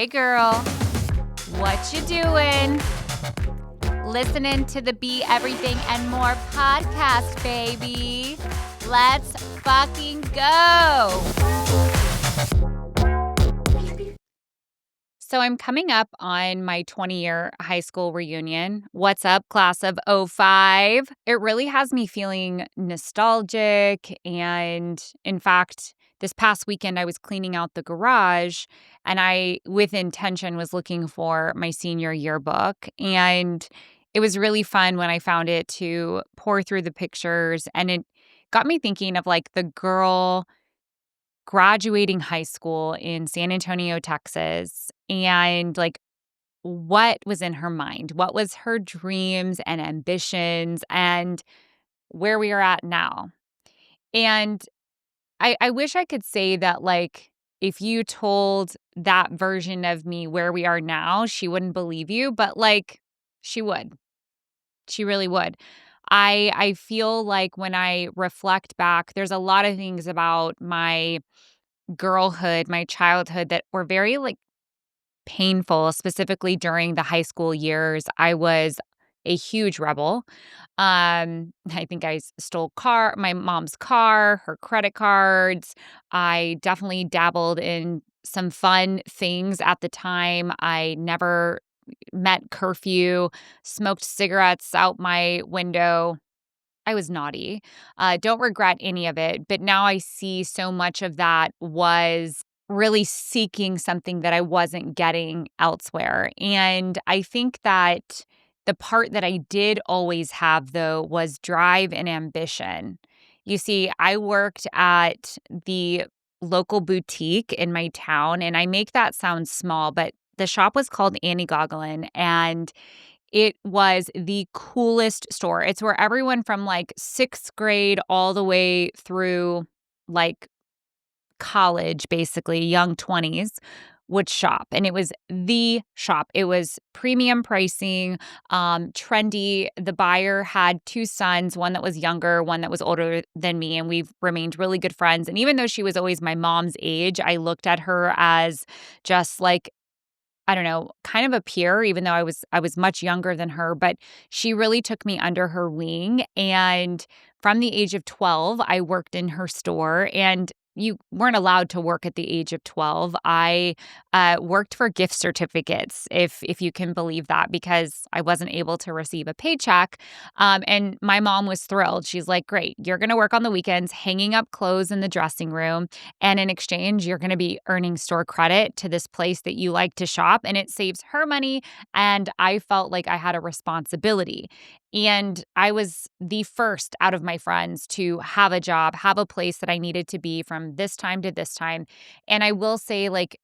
Hey girl, what you doing? Listening to the Be Everything and More podcast, baby. Let's fucking go. So I'm coming up on my 20-year high school reunion. What's up, class of '05? It really has me feeling nostalgic. And in fact, this past weekend, I was cleaning out the garage and I, with intention, was looking for my senior yearbook. And it was really fun when I found it to pour through the pictures. And it got me thinking of like the girl graduating high school in San Antonio, Texas, and like what was in her mind, what was her dreams and ambitions, and where we are at now. And I wish I could say that, like, if you told that version of me where we are now, she wouldn't believe you, but like, she would. She really would. I feel like when I reflect back, there's a lot of things about my girlhood, my childhood that were very like painful, specifically during the high school years. I was a huge rebel. I think I stole my mom's car, her credit cards. I definitely dabbled in some fun things at the time. I never met curfew, smoked cigarettes out my window. I was naughty. Don't regret any of it. But now I see so much of that was really seeking something that I wasn't getting elsewhere. And I think that the part that I did always have, though, was drive and ambition. You see, I worked at the local boutique in my town, and I make that sound small, but the shop was called Annie Gogolin, and it was the coolest store. It's where everyone from, like, 6th grade all the way through, like, college, basically, young 20s, would shop, and it was the shop. It was premium pricing, trendy. The buyer had 2 sons, one that was younger, one that was older than me, and we've remained really good friends, and even though she was always my mom's age, I looked at her as just, like, I don't know, kind of a peer, even though I was much younger than her, but she really took me under her wing. And from the age of 12, I worked in her store, and you weren't allowed to work at the age of 12. I worked for gift certificates, if you can believe that, because I wasn't able to receive a paycheck. And my mom was thrilled. She's like, great, you're going to work on the weekends, hanging up clothes in the dressing room. And in exchange, you're going to be earning store credit to this place that you like to shop. And it saves her money. And I felt like I had a responsibility. And I was the first out of my friends to have a job, have a place that I needed to be from this time to this time. And I will say, like,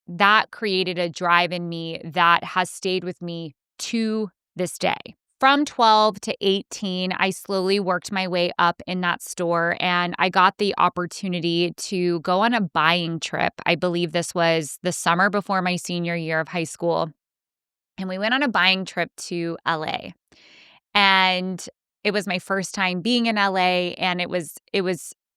that created a drive in me that has stayed with me to this day. From 12 to 18, I slowly worked my way up in that store, and I got the opportunity to go on a buying trip. I believe this was the summer before my senior year of high school. And we went on a buying trip to LA. And it was my first time being in LA, and it was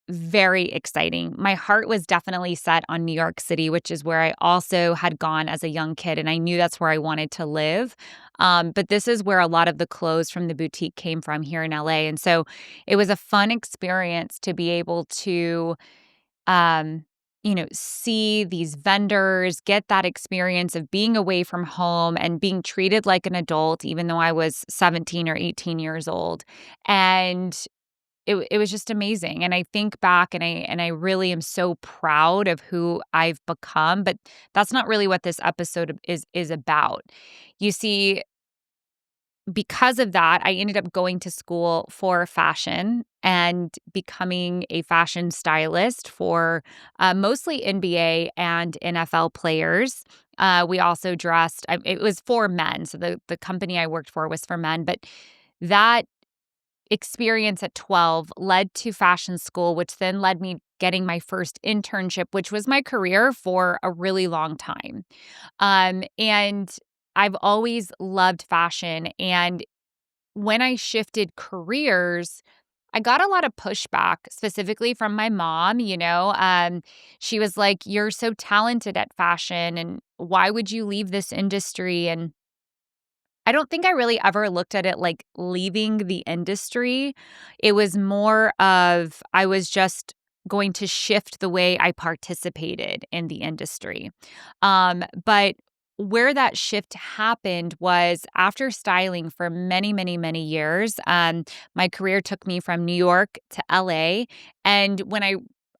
very exciting. My heart was definitely set on New York City, which is where I also had gone as a young kid, and I knew that's where I wanted to live. But this is where a lot of the clothes from the boutique came from here in LA. And so it was a fun experience to be able to um, see these vendors, get that experience of being away from home and being treated like an adult, even though I was 17 or 18 years old. And it was just amazing. And I think back, and I really am so proud of who I've become, but that's not really what this episode is about. You see, because of that, I ended up going to school for fashion and becoming a fashion stylist for mostly NBA and NFL players. We also dressed, it was for men. So the company I worked for was for men. But that experience at 12 led to fashion school, which then led me getting my first internship, which was my career for a really long time. And I've always loved fashion. And when I shifted careers, I got a lot of pushback, specifically from my mom, she was like, "You're so talented at fashion, and why would you leave this industry?" And I don't think I really ever looked at it like leaving the industry. It was more of I was just going to shift the way I participated in the industry. But where that shift happened was after styling for many, many, many years. My career took me from New York to LA. And when I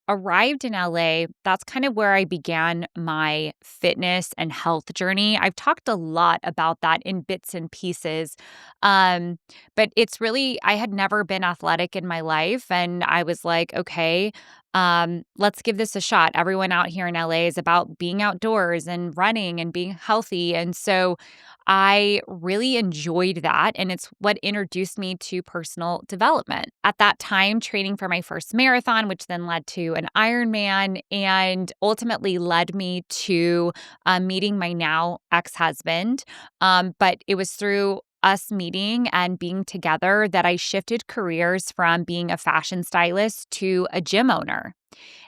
arrived in LA, that's kind of where I began my fitness and health journey. I've talked a lot about that in bits and pieces. Um, but it's really, I had never been athletic in my life. And I was like, okay, let's give this a shot. Everyone out here in LA is about being outdoors and running and being healthy. And so I really enjoyed that. And it's what introduced me to personal development. At that time, training for my first marathon, which then led to an Ironman and ultimately led me to meeting my now ex husband. But it was through us meeting and being together that I shifted careers from being a fashion stylist to a gym owner.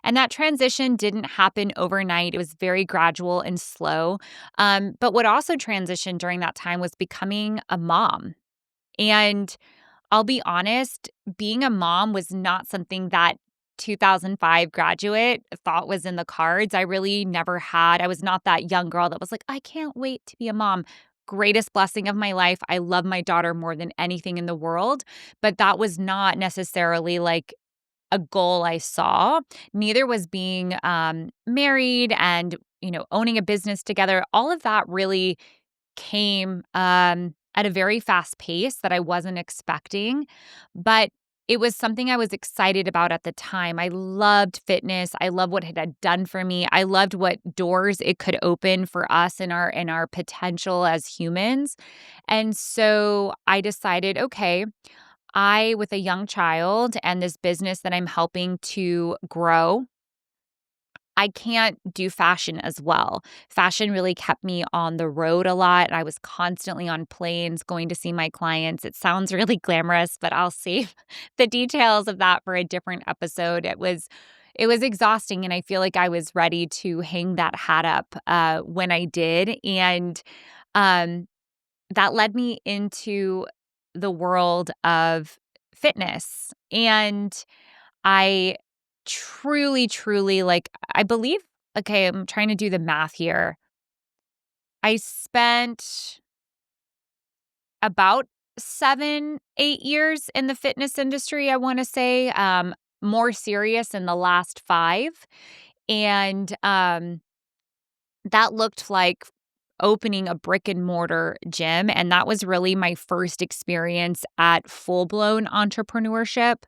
And that transition didn't happen overnight. It was very gradual and slow. But what also transitioned during that time was becoming a mom. And I'll be honest, being a mom was not something that 2005 graduate thought was in the cards. I really never had. I was not that young girl that was like, I can't wait to be a mom. Greatest blessing of my life. I love my daughter more than anything in the world. But that was not necessarily like a goal I saw. Neither was being married and, owning a business together. All of that really came at a very fast pace that I wasn't expecting, but it was something I was excited about at the time. I loved fitness. I loved what it had done for me. I loved what doors it could open for us and our potential as humans. And so I decided, okay, with a young child and this business that I'm helping to grow, I can't do fashion as well. Fashion really kept me on the road a lot. I was constantly on planes going to see my clients. It sounds really glamorous, but I'll save the details of that for a different episode. It was exhausting, and I feel like I was ready to hang that hat up when I did, and um, that led me into the world of fitness. And I truly, truly like, I believe, okay, I'm trying to do the math here. I spent about 7, 8 years in the fitness industry, I want to say, more serious in the last 5. And that looked like opening a brick and mortar gym. And that was really my first experience at full blown entrepreneurship.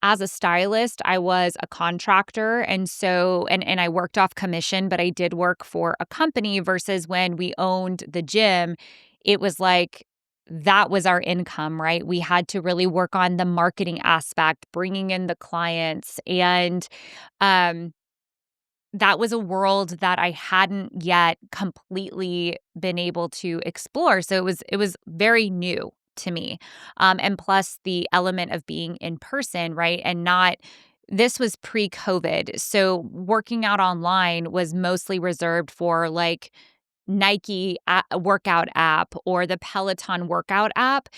As a stylist, I was a contractor, and so and I worked off commission, but I did work for a company versus when we owned the gym, it was like that was our income, right? We had to really work on the marketing aspect, bringing in the clients, and um that was a world that I hadn't yet completely been able to explore. So it was very new to me. And plus the element of being in person, right? And not this was pre-COVID. So working out online was mostly reserved for like Nike workout app or the Peloton workout app.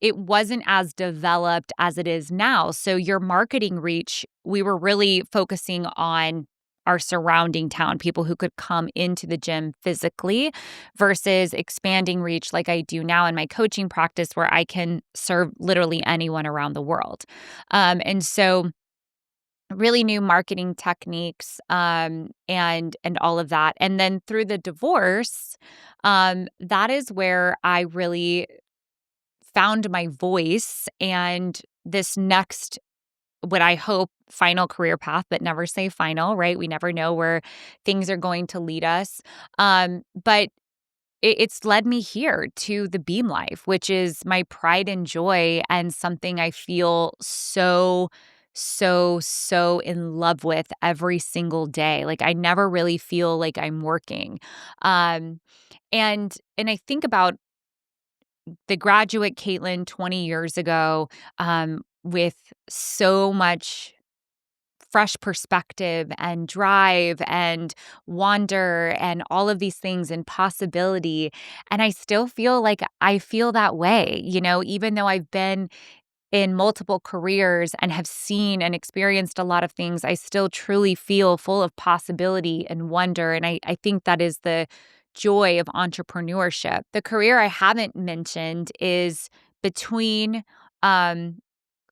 It wasn't as developed as it is now. So your marketing reach, we were really focusing on our surrounding town, people who could come into the gym physically versus expanding reach like I do now in my coaching practice where I can serve literally anyone around the world. And so really new marketing techniques and all of that. And then through the divorce, that is where I really found my voice and this next, what I hope, final career path, but never say final, right? We never know where things are going to lead us. But it's led me here to the Beam Life, which is my pride and joy and something I feel so, so, so in love with every single day. Like I never really feel like I'm working. Um, and I think about the graduate Kaitlin 20 years ago, with so much fresh perspective and drive and wonder and all of these things and possibility. And I still feel like I feel that way, even though I've been in multiple careers and have seen and experienced a lot of things, I still truly feel full of possibility and wonder. And I think that is the joy of entrepreneurship. The career I haven't mentioned is between um,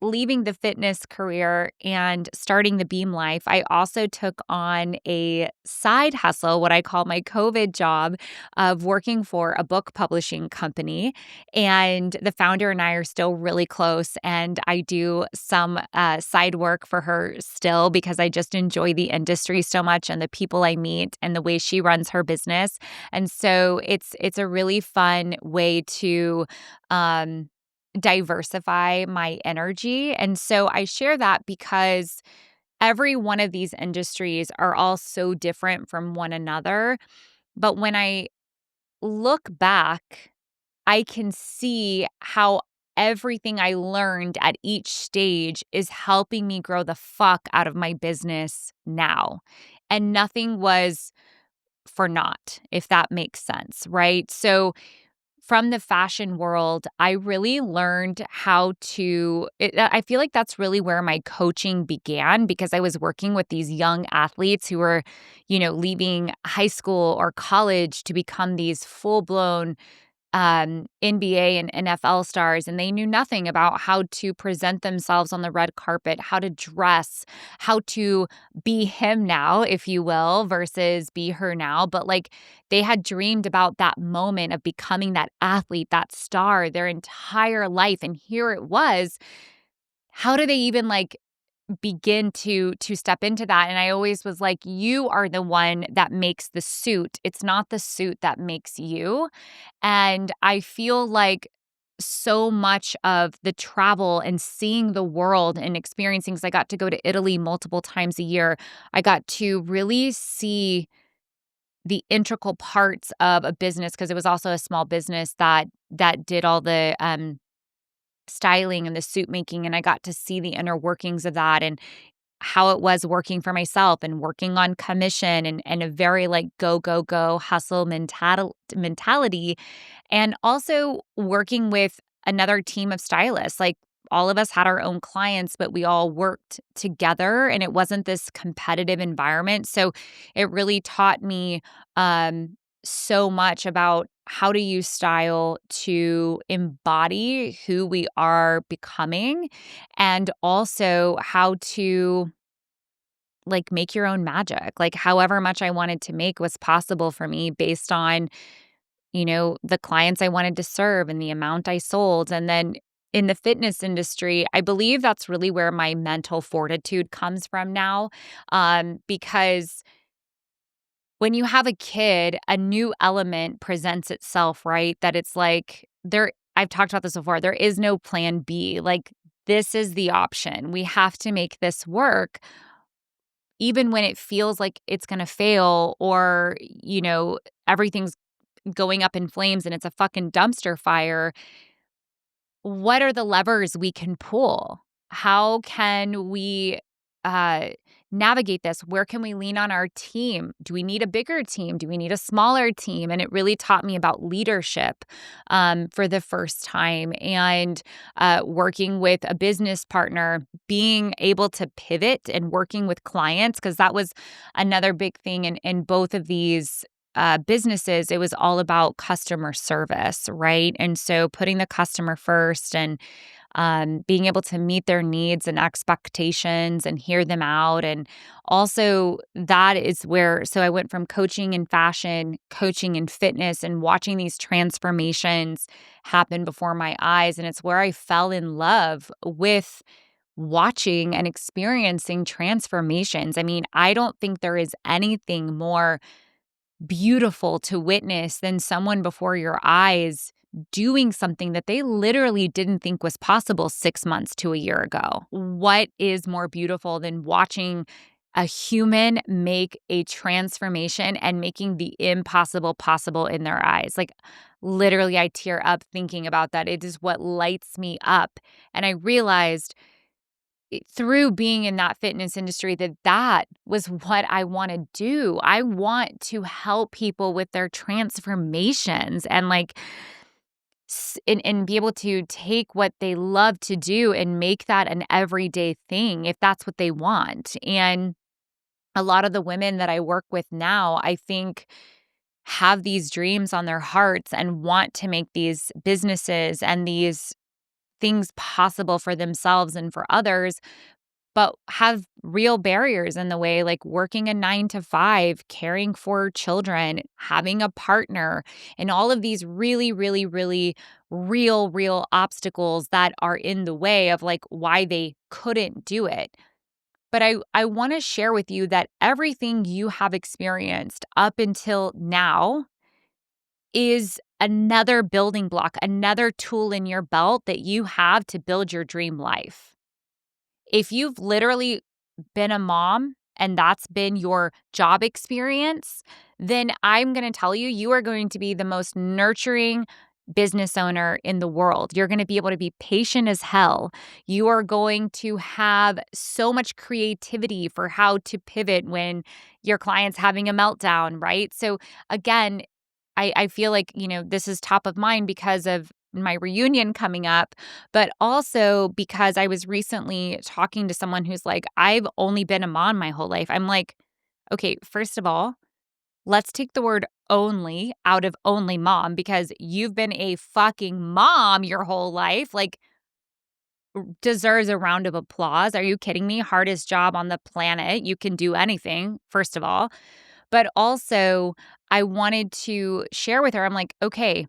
leaving the fitness career and starting the Beam Life. I also took on a side hustle, what I call my COVID job, of working for a book publishing company. And the founder and I are still really close. And I do some side work for her still because I just enjoy the industry so much and the people I meet and the way she runs her business. And so it's a really fun way to diversify my energy. And so I share that because every one of these industries are all so different from one another. But when I look back, I can see how everything I learned at each stage is helping me grow the fuck out of my business now. And nothing was for naught, if that makes sense, right? So from the fashion world, I really learned how to I feel like that's really where my coaching began because I was working with these young athletes who were, leaving high school or college to become these full-blown NBA and NFL stars, and they knew nothing about how to present themselves on the red carpet, how to dress, how to be him now, if you will, versus be her now. But like they had dreamed about that moment of becoming that athlete, that star their entire life. And here it was. How do they even begin to step into that? And I always was like, you are the one that makes the suit. It's not the suit that makes you. And I feel like so much of the travel and seeing the world and experiencing, because I got to go to Italy multiple times a year, I got to really see the integral parts of a business because it was also a small business that did all the styling and the suit making, and I got to see the inner workings of that and how it was working for myself and working on commission and a very go hustle mentality, and also working with another team of stylists. Like all of us had our own clients, but we all worked together and it wasn't this competitive environment. So it really taught me so much about how to use style to embody who we are becoming, and also how to make your own magic. Like however much I wanted to make was possible for me based on, the clients I wanted to serve and the amount I sold. And then in the fitness industry, I believe that's really where my mental fortitude comes from now. Because when you have a kid, a new element presents itself, right? That it's like I've talked about this before, there is no plan B. Like this is the option. We have to make this work even when it feels like it's going to fail or, everything's going up in flames and it's a fucking dumpster fire. What are the levers we can pull? How can we uh, navigate this? Where can we lean on our team? Do we need a bigger team? Do we need a smaller team? And it really taught me about leadership for the first time, and working with a business partner, being able to pivot and working with clients, because that was another big thing in both of these businesses. It was all about customer service, right? And so putting the customer first and being able to meet their needs and expectations and hear them out. And also, that is where, so I went from coaching in fashion, coaching in fitness, and watching these transformations happen before my eyes. And it's where I fell in love with watching and experiencing transformations. I mean, I don't think there is anything more beautiful to witness than someone before your eyes doing something that they literally didn't think was possible 6 months to a year ago. What is more beautiful than watching a human make a transformation and making the impossible possible in their eyes? Like literally I tear up thinking about that. It is what lights me up. And I realized through being in that fitness industry, that was what I want to do. I want to help people with their transformations and like and be able to take what they love to do and make that an everyday thing if that's what they want. And a lot of the women that I work with now, I think have these dreams on their hearts and want to make these businesses and these things possible for themselves and for others, but have real barriers in the way, like working a 9 to 5, caring for children, having a partner, and all of these really, really, really real obstacles that are in the way of like why they couldn't do it. But I want to share with you that everything you have experienced up until now is another building block, another tool in your belt that you have to build your dream life. If you've literally been a mom and that's been your job experience, then I'm going to tell you, you are going to be the most nurturing business owner in the world. You're going to be able to be patient as hell. You are going to have so much creativity for how to pivot when your client's having a meltdown, right? So, again, I feel like, this is top of mind because of my reunion coming up, but also because I was recently talking to someone who's like, I've only been a mom my whole life. I'm like, okay, first of all, let's take the word only out of only mom because you've been a fucking mom your whole life. Like, deserves a round of applause. Are you kidding me? Hardest job on the planet. You can do anything, first of all. But also, I wanted to share with her, I'm like, okay,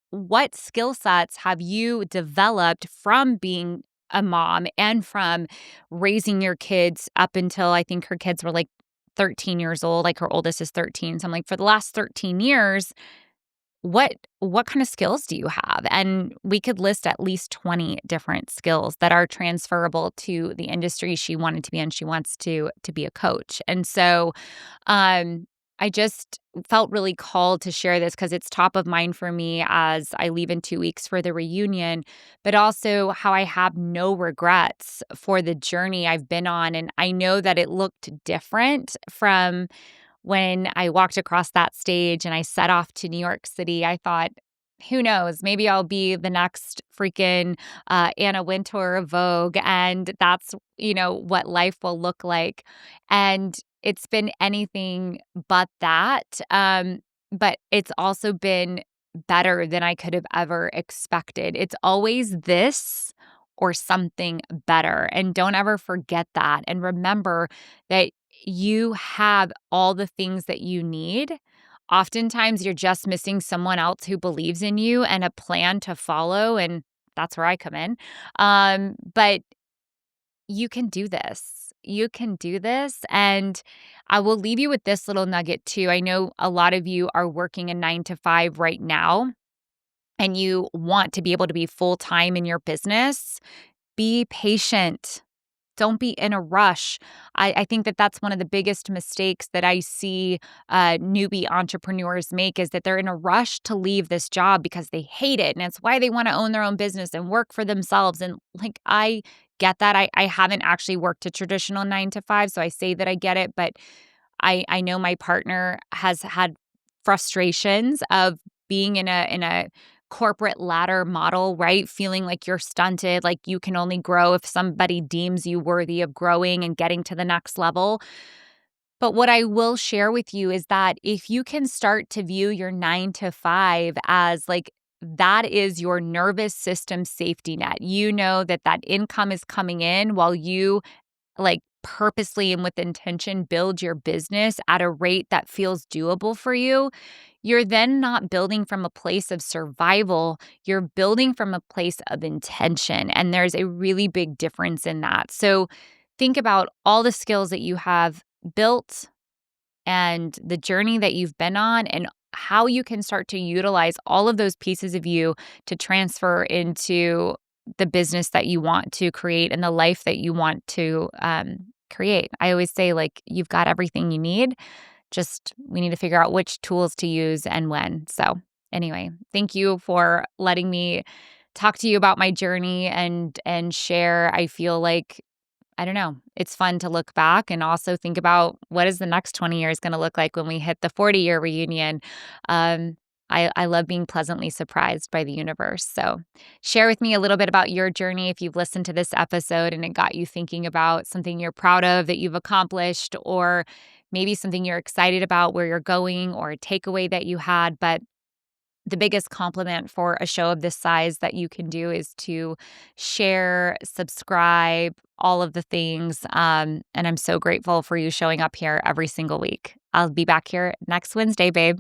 what skill sets have you developed from being a mom and from raising your kids up until I think her kids were like 13 years old, like her oldest is 13. So I'm like, for the last 13 years, what kind of skills do you have? And we could list at least 20 different skills that are transferable to the industry she wanted to be in. She wants to be a coach. And so I just felt really called to share this because it's top of mind for me as I leave in 2 weeks for the reunion, but also how I have no regrets for the journey I've been on. And I know that it looked different from when I walked across that stage and I set off to New York City. I thought, who knows, maybe I'll be the next freaking Anna Wintour of Vogue. And that's, what life will look like. And it's been anything but that. But it's also been better than I could have ever expected. It's always this or something better. And don't ever forget that. And remember that you have all the things that you need. Oftentimes, you're just missing someone else who believes in you and a plan to follow. And that's where I come in. But you can do this. You can do this. And I will leave you with this little nugget too. I know a lot of you are working a 9 to 5 right now and you want to be able to be full time in your business. Be patient. Don't be in a rush. I think that that's one of the biggest mistakes that I see newbie entrepreneurs make is that they're in a rush to leave this job because they hate it. And it's why they want to own their own business and work for themselves. And like, I get that. I haven't actually worked a traditional 9 to 5. So I say that I get it. But I know my partner has had frustrations of being in a corporate ladder model, right? Feeling like you're stunted, like you can only grow if somebody deems you worthy of growing and getting to the next level. But what I will share with you is that if you can start to view your 9 to 5 as like that is your nervous system safety net, you know that that income is coming in while you like purposely and with intention build your business at a rate that feels doable for you, you're then not building from a place of survival. You're building from a place of intention. And there's a really big difference in that. So think about all the skills that you have built and the journey that you've been on and how you can start to utilize all of those pieces of you to transfer into the business that you want to create and the life that you want to create. I always say, like, you've got everything you need. Just we need to figure out which tools to use and when. So, anyway, thank you for letting me talk to you about my journey and share. I feel like I don't know. It's fun to look back and also think about what is the next 20 years going to look like when we hit the 40-year reunion. Um, I love being pleasantly surprised by the universe. So, share with me a little bit about your journey if you've listened to this episode and it got you thinking about something you're proud of that you've accomplished, or maybe something you're excited about where you're going, or a takeaway that you had. But the biggest compliment for a show of this size that you can do is to share, subscribe, all of the things. And I'm so grateful for you showing up here every single week. I'll be back here next Wednesday, babe.